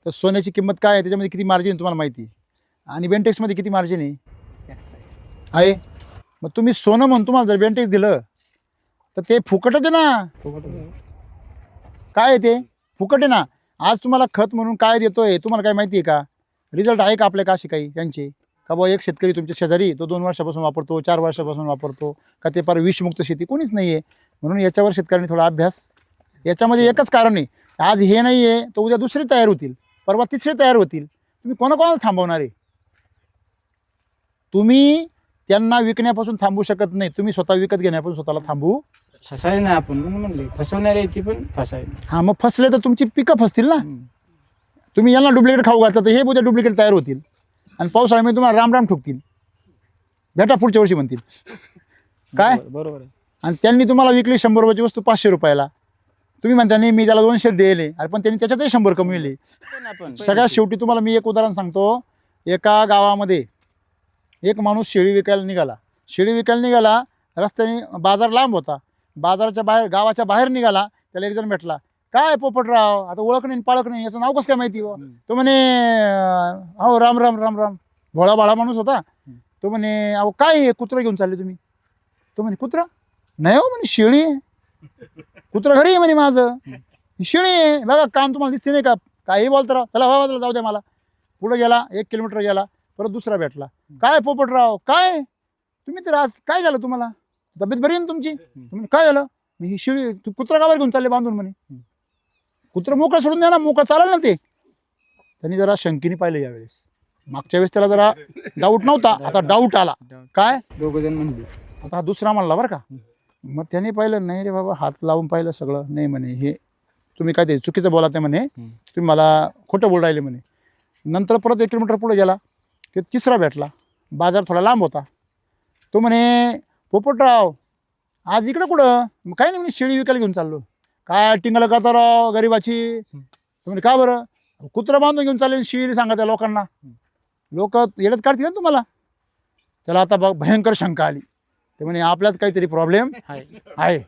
तर सोन्याची किंमत काय आहे, त्याच्यामध्ये किती मार्जिन आहे तुम्हाला माहिती आहे, आणि बेंटेक्समध्ये किती मार्जिन आहे. मग तुम्ही सोनं म्हणून तुम्हाला जर बेंटेक्स दिलं तर ते फुकटच आहे ना. काय आहे ते? फुकट आहे ना. आज तुम्हाला खत म्हणून काय देतोय तुम्हाला काय माहिती आहे का? रिझल्ट आहे का आपल्या का अशी काही त्यांचे? का बाबा एक शेतकरी तुमच्या शेजारी तो 2 वर्षापासून वापरतो, 4 वर्षापासून वापरतो का, ते फार विषमुक्त शेती कोणीच नाही आहे. म्हणून याच्यावर शेतकऱ्यांनी थोडा अभ्यास. याच्यामध्ये एकच कारण आहे, आज हे नाही आहे तर उद्या दुसरे तयार होतील, परवा तिसरे तयार होतील. तुम्ही कोणाकोणाला थांबवणार आहे? तुम्ही त्यांना विकण्यापासून थांबू शकत नाही, तुम्ही स्वतः विकत घेण्यापासून स्वतःला थांबू. फसायचं नाही आपण म्हणून म्हणले, फसवणारे ती पण फसायला. हां, मग फसले तर तुमची पिकं फसतील ना. तुम्ही यांना डुप्लिकेट खाऊ घातलं तर हे उद्या डुप्लिकेट तयार होतील आणि पावसाळ्यामध्ये तुम्हाला राम राम ठोकतील, भेटा पुढच्या वर्षी म्हणतील. काय बरोबर आहे. आणि त्यांनी तुम्हाला विकली 100 रुपयाची वस्तू 500 रुपयाला, तुम्ही म्हणता नाही मी त्याला 200 दिले, अरे पण त्यांनी त्याच्यातही 100 कमविले. सगळ्यात शेवटी तुम्हाला मी एक उदाहरण सांगतो. एका गावामध्ये एक माणूस शेळी विकायला निघाला. रस्त्याने बाजार लांब होता, बाजाराच्या बाहेर गावाच्या बाहेर निघाला. त्याला एक जण भेटला. काय पोपटराव, आता ओळख नाही पाळख नाही, याचं नाव कसं काय माहिती हो? तो म्हणे अहो राम राम राम राम. भोळा भाळा माणूस होता. तो म्हणे अहो काय कुत्रा घेऊन चालले तुम्ही? तो म्हणे कुत्रा नाही हो, म्हणे शेळी आहे. कुत्रा घरी आहे म्हणे माझं, शेळी आहे बघा, काम तुम्हाला दिसते नाही का, काही बोलता राव, चला बाबा जाऊ द्या मला. पुढे गेला, 1 किलोमीटर गेला, परत दुसरा भेटला. काय पोपटराव काय तुम्ही तर आज काय झालं तुम्हाला, तब्येत बरी आहे ना तुमची? काय झालं? मी ही शिळी तू कुत्रा गावाला घेऊन चालले बांधून म्हणे. कुत्र मोकळं सोडून द्या ना, मोकळं चालेल ना ते. त्यांनी जरा शंकीने पाहिलं यावेळेस. मागच्या वेळेस त्याला जरा डाऊट नव्हता, आता डाऊट आला. काय दोघ जण म्हणले आता हा दुसरा म्हणला बरं का. मग त्याने पाहिलं, नाही रे बाबा, हात लावून पाहिलं सगळं, नाही म्हणे हे तुम्ही काय ते चुकीचं बोला ते म्हणे, तुम्ही मला खोटं बोल राहिले म्हणे. नंतर परत 1 किलोमीटर पुढे गेला की तिसरा भेटला. बाजार थोडा लांब होता. तो म्हणे, पोपटराव आज इकडं कुठं? मग काय नाही म्हणे, शेळी विकायला घेऊन चाललो. काय टिंगला करता राव गरीबाची? तो म्हणे, का बरं? कुत्रं बांधून घेऊन चालले शेळी, सांगा त्या लोकांना. लोक येडत काढतील ना तुम्हाला. त्याला आता भयंकर शंका आली. ते म्हणे आपल्यात काहीतरी प्रॉब्लेम आहे.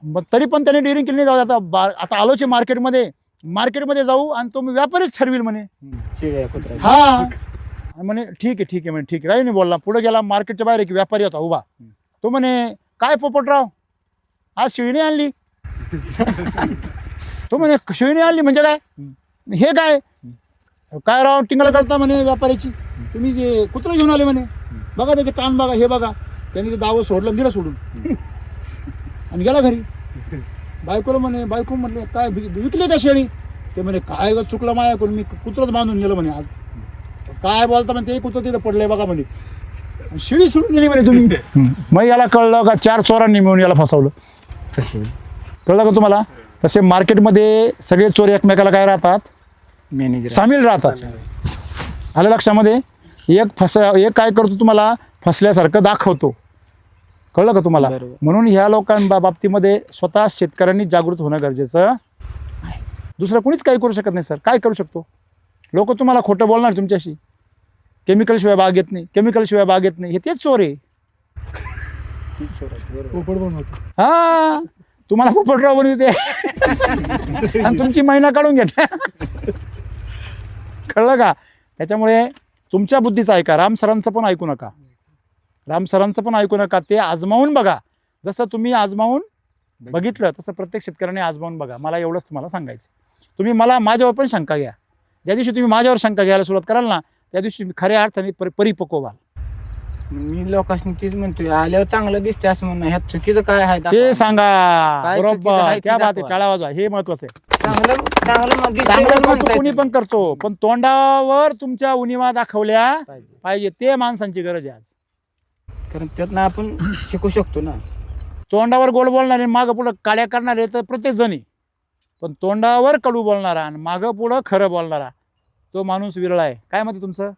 मग तरी पण त्याने डेअरिंग केली नाही. जाऊ आता आलोचे मार्केटमध्ये जाऊ आणि तो व्यापारीच ठरविल म्हणे. शिळ्या कुत्रा हा म्हणे ठीक आहे म्हणे, ठीक आहे. काही नाही बोलला. पुढे गेला, मार्केटच्या बाहेर एक व्यापारी होता उभा. तो म्हणे, काय पोपटराव आज शेळी आणली? तो म्हणे, शेळी आणली म्हणजे काय? हे काय काय राव टिंगला करता म्हणे व्यापाऱ्याची, तुम्ही जे कुत्रा घेऊन आले म्हणे, बघा त्याचे कान बघा, हे बघा. त्यांनी ते दावं सोडलं, दिलं सोडून आणि गेला घरी. बायकोला म्हणे, बायको म्हटले, काय विकले का शेळी? ते म्हणे, काय ग चुकलं मायाकडून, मी कुत्रच बांधून गेलो म्हणे आज. काय बोलता म्हणे, ते कुत्र तिथं पडलंय बघा म्हणे, शेळी सोडून गेली म्हणे तुम्ही. मग याला कळलं का 4 चोरांनी मिळून याला फसवलं. कळलं का तुम्हाला? तसे मार्केटमध्ये सगळे चोर एकमेकाला काय राहतात, मॅनेजर सामील राहतात. आलं लक्षामध्ये? एक काय करतो, तुम्हाला फसल्यासारखं दाखवतो. कळलं का तुम्हाला? म्हणून ह्या लोकांबाबतीमध्ये स्वतः शेतकऱ्यांनी जागृत होणं गरजेचं आहे. दुसरं कोणीच काही करू शकत नाही सर. काय करू शकतो? लोक तुम्हाला खोटं बोलणार तुमच्याशी, केमिकलशिवाय बाग येत नाही, हे तेच चोर आहे. पोपट बनवतो. हा तुम्हाला पोपटराव बनवते आणि तुमची महिना काढून घेते. कळलं का? त्याच्यामुळे तुमच्या बुद्धीचं ऐका, राम सरांचं पण ऐकू नका. ते आजमावून बघा. जसं तुम्ही आजमावून बघितलं तसं प्रत्येक शेतकऱ्याने आजमावून बघा. मला एवढंच तुम्हाला सांगायचं. तुम्ही माझ्यावर पण शंका घ्या. ज्या दिवशी तुम्ही माझ्यावर शंका घ्यायला सुरुवात कराल ना, त्या दिवशी खऱ्या अर्थाने परिपक्व व्हाल. मी लोकांनी तीच म्हणतोय, आल्यावर चांगलं दिसते असं म्हणणं, ह्यात चुकीचं काय आहे ते सांगा. काय चुकीचं बरोबर, आहे ते त्या बात आहे. दाखवा. टाळा वाजवा, हे महत्वाचं आहे. चांगलं चांगलं करतो कोणी पण करतो, पण तोंडावर तुमच्या उणिवा दाखवल्या पाहिजे. ते माणसांची गरज आहे आज. कारण त्यातनं आपण शिकू शकतो ना. तोंडावर गोड बोलणारे, मागं पुढं काड्या करणारे तर प्रत्येक जणी, पण तोंडावर कडू बोलणारा आणि मागं पुढं खरं बोलणारा तो माणूस विरळ आहे. काय म्हणते तुमचं?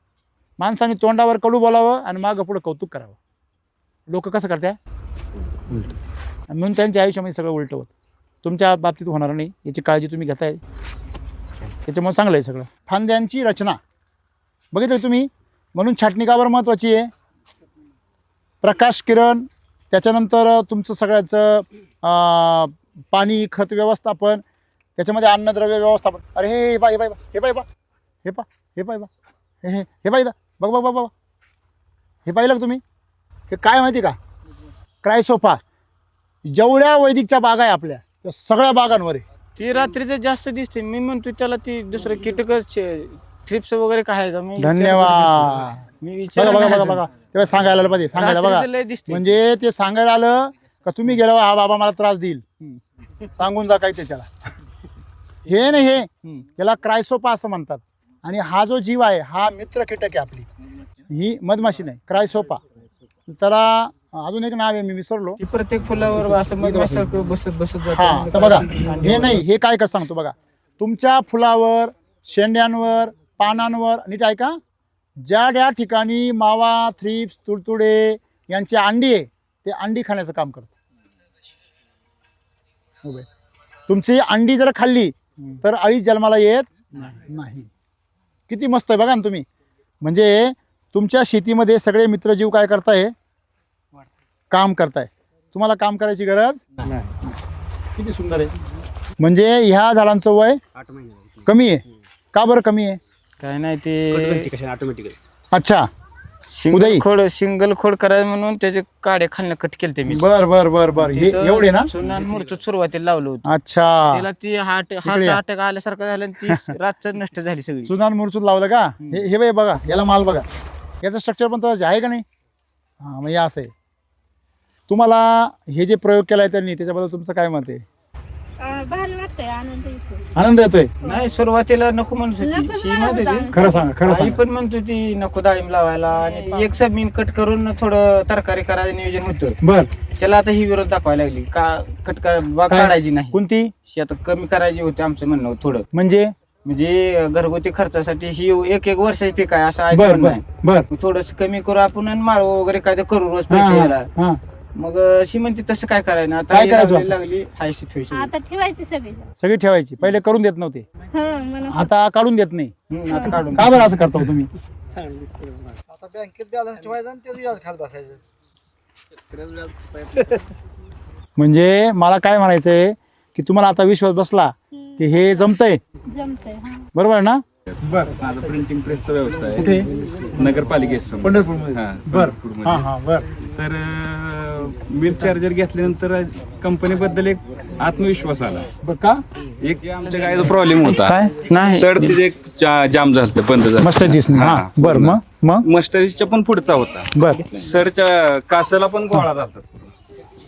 माणसाने तोंडावर कडू बोलावं आणि मागं पुढं कौतुक करावं. लोक कसं करते? म्हणून त्यांच्या आयुष्यामध्ये सगळं उलटं होतं. तुमच्या बाबतीत होणार नाही, याची काळजी तुम्ही घेताय, त्याच्यामुळे चांगलं आहे सगळं. फांद्यांची रचना बघितलं तुम्ही. म्हणून छाटणी का बरं महत्त्वाची आहे? प्रकाश किरण, त्याच्यानंतर तुमचं सगळ्याचं पाणी, खत व्यवस्थापन, त्याच्यामध्ये अन्नद्रव्य व्यवस्थापन. अरे हे बाय बघ हे पाहिलं का तुम्ही? हे काय माहिती का? क्रायसोफा. जेवढ्या वैदिकच्या बागा आहे आपल्या, त्या सगळ्या बागांवर आहे. ती रात्रीचं जास्त दिसते. मी म्हणतो त्याला ती दुसरं कीटकच थ्रिप्स वगैरे काय आहे का? मी धन्यवाद. मी बघा तेव्हा सांगायला आलं पाहिजे. सांगायला बघा, दिसते म्हणजे ते सांगायला आलं का तुम्ही गेल्यावर हा बाबा मला त्रास देईल, सांगून जा काय ते त्याला. हे नाही, हे याला क्रायसोपा असं म्हणतात. आणि हा जो जीव आहे हा मित्र कीटक आहे आपली. ही मधमाशी नाही, क्रायसोपा. त्याला अजून एक नाव आहे, मी विसरलो. प्रत्येक फुलावर असं मधमाशासारखं बसत हा तर बघा, हे नाही, हे काय कर सांगतो बघा. तुमच्या फुलावर, शेंड्यांवर, पानांवर, नीट ऐका, ज्या ठिकाणी मावा, थ्रिप्स, तुडतुडे यांची अंडी आहे, ते अंडी खाण्याचं काम करतं. तुमची अंडी जर खाल्ली तर अळी जन्माला येत नाही. किती मस्त आहे बघा ना तुम्ही. म्हणजे तुमच्या शेतीमध्ये सगळे मित्रजीव काय करताय? काम करताय. तुम्हाला काम करायची गरज नाही. किती सुंदर आहे. म्हणजे ह्या झाडांचं वय 8 महिने कमी आहे. का बरं कमी आहे? काय नाही ते ऑटोमॅटिकली. अच्छा, सिंगल खोड करायचं म्हणून त्याचे काडे खाल्लं कट केलते मी. बर हे एवढे ना. सोनान मूर्त सुरुवातीला लावलं होतं. अच्छा, त्याला ती हार्ट अटॅक आल्यासारखं झालं आणि ती रातच नष्ट झाली सगळी. चुनान मुरचूत लावलं का? हे बघा, याला माल बघा, याचं स्ट्रक्चर पण तसं आहे का नाही? हा, मग हे असं आहे. तुम्हाला हे जे प्रयोग केलाय त्यांनी त्याच्याबद्दल तुमचं काय मत आहे? भारी वाटतंय, आनंद येतो. आनंद येतोय? नाही, सुरुवातीला नको म्हणत होती, शी म्हणत होती. खरं सांगा, खरं आई सांगा. पण म्हणत होती नको डाळिंब लावायला, आणि एक जमीन कट करून थोडं तरकारी करायचं नियोजन होतं. बर, त्याला आता ही विरोध दाखवायला लागली का कट बाग काय? काढायची नाही, कोणती शी आता कमी करायची होती आमचं म्हणणं होतं थोडं. म्हणजे घरगुती खर्चासाठी ही एक वर्षाची पीक आहे असं आईचं बर म्हणणं बर आहे. बर थोडस कमी करू आपण आणि माळव वगैरे काय ते करू रोज हा, पैसे यायला. हा. मग शी म्हणते तसं काय करायचं आता, काय ही करायचं लागली आपण? लागली हायशी ठेवायची. आता ठेवायची सगळी. सगळी ठेवायची, पहिले करून देत नव्हते, म्हणून आता काढून देत नाही. आता काढून का बरं असं करता हो तुम्ही? आता बँकेत बॅलन्स ठेवायचा आणि त्याचं व्याज खात बसायचं. म्हणजे मला काय म्हणायचंय की तुम्हाला आता विश्वास बसला की हे जमतंय, जमतंय. बरोबर आहे ना? बर, माझा प्रिंटिंग प्रेसचा व्यवसाय कुठे? आहे नगरपालिकेत पंढरपूरमध्ये. हा, बर, पंढरपूरमध्ये. हा हा, बर. तर मिल्क चार्जर घेतल्यानंतर कंपनीबद्दल एक आत्मविश्वास आला. बर का? एक जे आमच्या गायचा प्रॉब्लेम होता, काय? नाही सड तिथे एक जाम झालं, बंद झालं. मस्टर्ड चीज. हा, बर. मग मस्टरीजच्या पण पुढचा होता, बर, सरच्या कासाला पण गोळा झाला,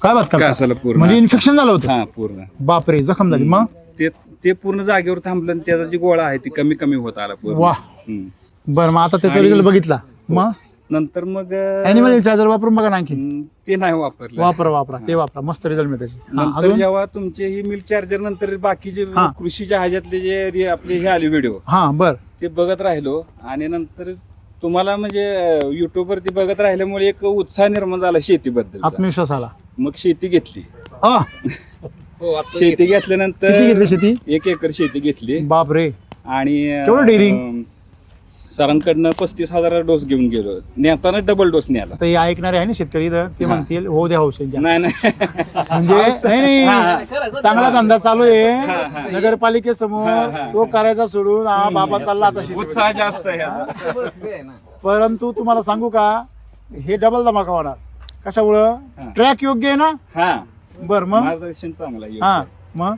काय बात करता? कासाला पूर्ण. म्हणजे इन्फेक्शन झालं होतं? हा, पूर्ण. बापरे, जखम झाली. मग ते पूर्ण जागेवर थांबलं आणि त्याचा जी गोळा आहे ती कमी कमी होत आला पूर्ण. वाह. बर, मग आता त्याचा रिझल्ट बघितला. मग नंतर मग अॅनिमल चार्जर वापरून बघा ना आणखी. ते नाही वापरलं. वापरा ते वापरा, मस्त रिझल्ट मिळते. नंतर जेव्हा तुमचे ही मिल्क चार्जर नंतर बाकीचे हा. कृषीच्या ह्याच्यातले जे आपले हे आले व्हिडिओ हा, बर. ते बघत राहिलो, आणि नंतर तुम्हाला म्हणजे युट्यूब वरती बघत राहिल्यामुळे एक उत्साह निर्माण झाला शेतीबद्दल. आत्मविश्वास आला. मग शेती घेतली. आ, शेती घेतल्यानंतर किती घेतली शेती? 1 एकर शेती घेतली, बापरे, आणि केवढं डेअरिंग? सरांकडनं 35,000 डोस घेऊन गेलो, नेताना डबल डोस न्याला. तर हे ऐकणारे आहे ना शेतकरी इथं, ते म्हणतील हो द्या हौस यांच्या. नाही म्हणजे नाही चांगला धंदा चालू आहे नगरपालिकेसमोर, तो करायचा सोडून हा बाबा चालला आता शेती. उत्साह जास्त आहे याचा. परंतु तुम्हाला सांगू का, हे डबल धमाका होणार. कशामुळं? ट्रॅक योग्य आहे ना. हा, बर, मग मार्गदर्शन चांगलं आहे. हा, मग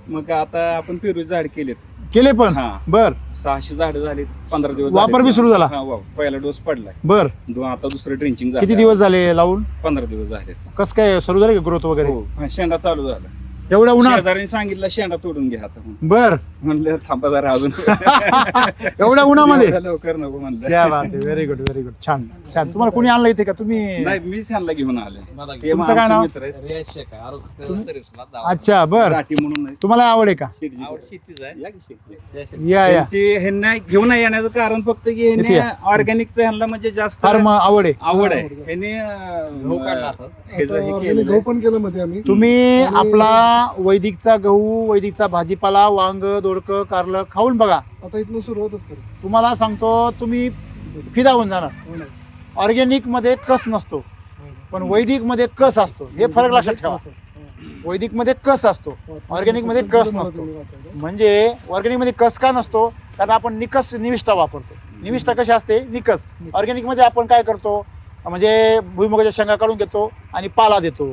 मग आता आपण पेरू झाड केलेत, केले पण. हा. बर, 600 झाड झाली, 15 दिवस वापर झाले. बी सुरू झाला. हा, पहिला डोस पडलाय, बर. आता दुसरं ड्रिंचिंग किती दिवस झाले लावून? 15 दिवस झाले. कसं काय सुरू झाले का ग्रोथ वगैरे? हो, शेंडा चालू झाला. एवढ्या उन्हात? शेजाऱ्यांनी सांगितलं शेंडा तोडून घ्या आता म्हणून. बर. म्हणलं थांबा जरा अजून. एवढ्या उन्हामध्ये? एवढ्या लवकर नको म्हणलं. क्या बात आहे, व्हेरी गुड व्हेरी गुड, छान छान. तुम्हाला कोणी आणलं इथे का तुम्ही? नाही, मीच ह्यांना घेऊन आले. ते तुमचं काय आमचे नाव? मित्र आहेत. अच्छा, बर. राठी म्हणून आहे. तुम्हाला आवड आहे का? शेतीच आहे. या की शेती. या त्यांची ह्यांना घेऊन येण्याचं कारण फक्त की इथे ह्यांनी या. ऑर्गॅनिकचं ह्यांना म्हणजे जास्त फार मग आवड आहे. आवड आहे. ह्यांनी हे केलेलं आहे. तुम्ही आपला वैदिकचा गहू, वैदिकचा भाजीपाला, वांग, दोडकं, कारलं खाऊन बघा. आता इथनं सुरुवातच करू. तुम्हाला सांगतो, तुम्ही फिदा होऊन जाणार. ऑर्गॅनिक मध्ये कस नसतो, पण वैदिक मध्ये कस असतो. हे फरक लक्षात ठेवा. वैदिक मध्ये कस असतो, ऑर्गॅनिक मध्ये कस नसतो. म्हणजे ऑर्गॅनिक मध्ये कस का नसतो? कारण आपण निविष्ठा वापरतो. निविष्ठा कशी असते? निकस. ऑर्गॅनिक मध्ये आपण काय करतो, म्हणजे भुईमुगाच्या शेंगा काढून घेतो आणि पाला देतो,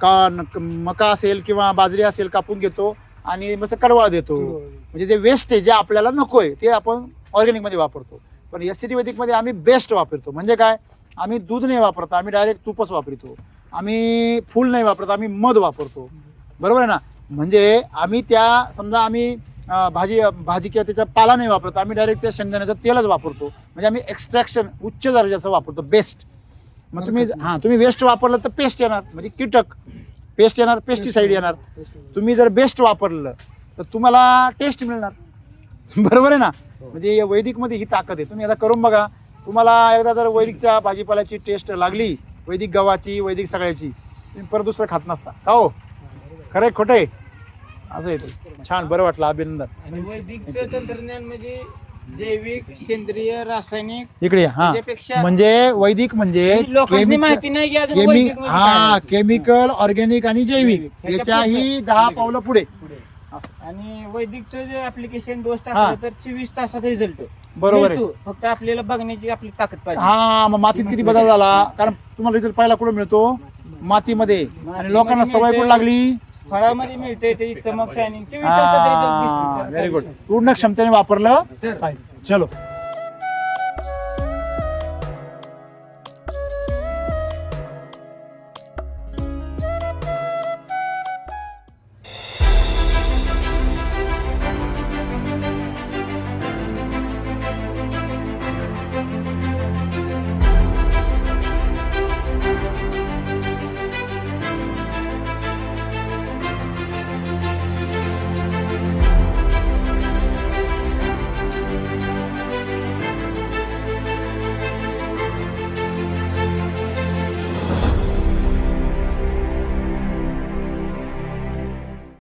का मका असेल किंवा बाजरी असेल कापून घेतो आणि मस्त कडवाळ देतो. म्हणजे जे वेस्ट आहे, जे आपल्याला नकोय ते आपण ऑर्गॅनिक मध्ये वापरतो. पण एससीटी वैदिक मध्ये आम्ही बेस्ट वापरतो. म्हणजे काय? आम्ही दूध नाही वापरत, आम्ही डायरेक्ट तुपच वापरतो. आम्ही फूल नाही वापरत, आम्ही मध वापरतो. बरोबर आहे ना? म्हणजे आम्ही त्या समजा आम्ही भाजी किंवा त्याचा पाला नाही वापरत, आम्ही डायरेक्ट त्या शेंगदाण्याचं तेलच वापरतो. म्हणजे आम्ही एक्स्ट्रॅक्शन उच्च दर्जाचं वापरतो, बेस्ट. मग तुम्ही वेस्ट वापरलं तर पेस्ट येणार, म्हणजे कीटक पेस्ट येणार, पेस्टिसाइड येणार. तुम्ही जर बेस्ट वापरलं तर तुम्हाला टेस्ट मिळणार. बरोबर आहे ना? म्हणजे या वैदिकमध्ये ही ताकद आहे. तुम्ही आता करून बघा. तुम्हाला एकदा जर वैदिकच्या भाजीपाल्याची टेस्ट लागली, वैदिक गव्हाची, वैदिक सगळ्याची, तुम्ही परत दुसरं खात नसता का हो? खरंय खोटंय? असं येतं. छान, बरं वाटलं, अभिनंदन. आणि वैदिकचं तंत्रज्ञान म्हणजे जैविक, सेंद्रिय, रासायनिक इकडे या. हा, त्याच्यापेक्षा म्हणजे वैदिक म्हणजे लोकांनी माहिती नाही की अजून वैदिक म्हणजे काय आहे. केमिकल, ऑर्गॅनिक आणि जैविक याच्याही 10 पावलं पुढे. आणि वैदिकचं जे ऍप्लिकेशन डोस टाकलं तर 24 तासात रिझल्ट बरोबर आहे. फक्त आपल्याला बघण्याची आपली ताकद पाहिजे. हा, मग मातीत किती बदल झाला? कारण तुम्हाला रिझल्ट पहिला कुठं मिळतो? मातीमध्ये. आणि लोकांना सवय कुठं लागली? फळामध्ये मिळते त्याची चमक, शायनिंग 24 तासात रिझल्ट दिसतो. Very good. पूर्ण क्षमतेने वापरलं पाहिजे. चलो.